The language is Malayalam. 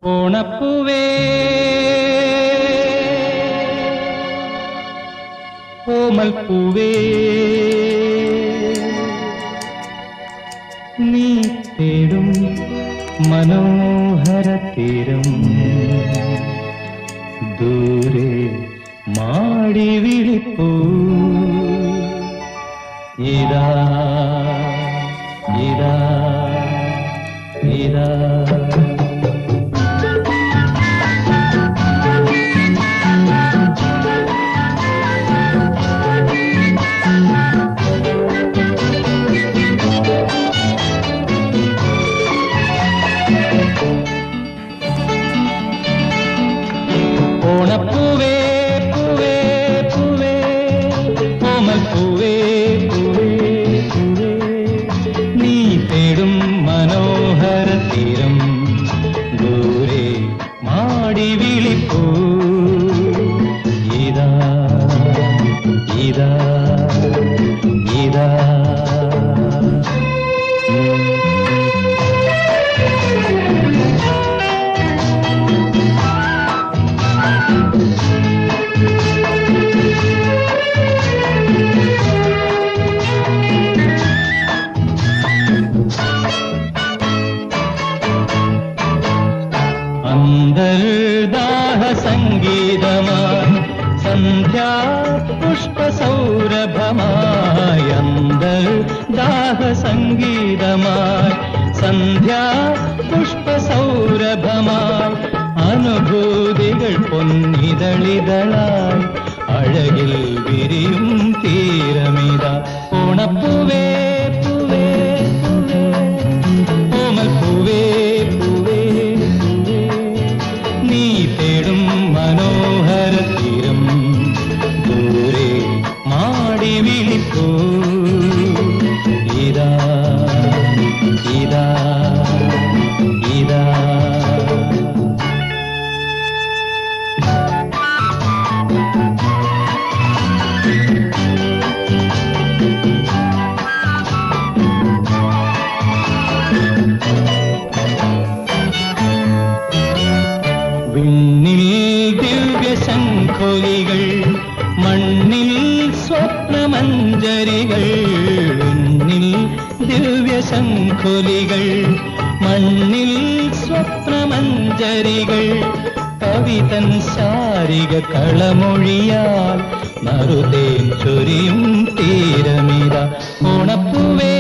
ഓണപ്പൂവേ ഓമൽപ്പൂവേ നീ തേടും മനോഹര തീരം ദൂരെ മാടി വിളിപ്പൂ ഇതാ ഇതാ ഇതാ ഓണപ്പൂവേ പൂവേ പൂവേ ഓമൽപ്പൂവേ പൂവേ പൂവേ നീ തേടും മനോഹര തീരം ദൂരെ മാടി വിളിപ്പൂ ഇതാ ഇതാ ഇതാ അന്തർദാഹ സംഗീതമായി സന്ധ്യാ പുഷ്പസൗരഭമായി അന്തർദാഹ സംഗീതമായി സന്ധ്യാ പുഷ്പസൗരഭമായി അനുഭൂതികൾ പൊന്നിതളിതളായി അഴകിൽ വിരിയും തീരമിതാ ഓണപ്പൂവേ പൂവേ പൂവേ ഓമൽപ്പൂവേ പൂവേ നീ തേടും മനോഹര തീരം ദൂരെ മാടി വിളിപ്പൂ ഇതാ ഇതാ ഇതാ വിണ്ണിൽ ദിവ്യശംഖൊലികൾ മണ്ണിൽ സ്വപ്നമഞ്ജരികൾ വിണ്ണിൽ ദിവ്യശംഖൊലികൾ മണ്ണിൽ സ്വപ്നമഞ്ജരികൾ കവിതൻ ശാരിക കളമൊഴിയാൽ നറുതേൻ ചൊരിയും തീരമിത ഓണപ്പൂവേ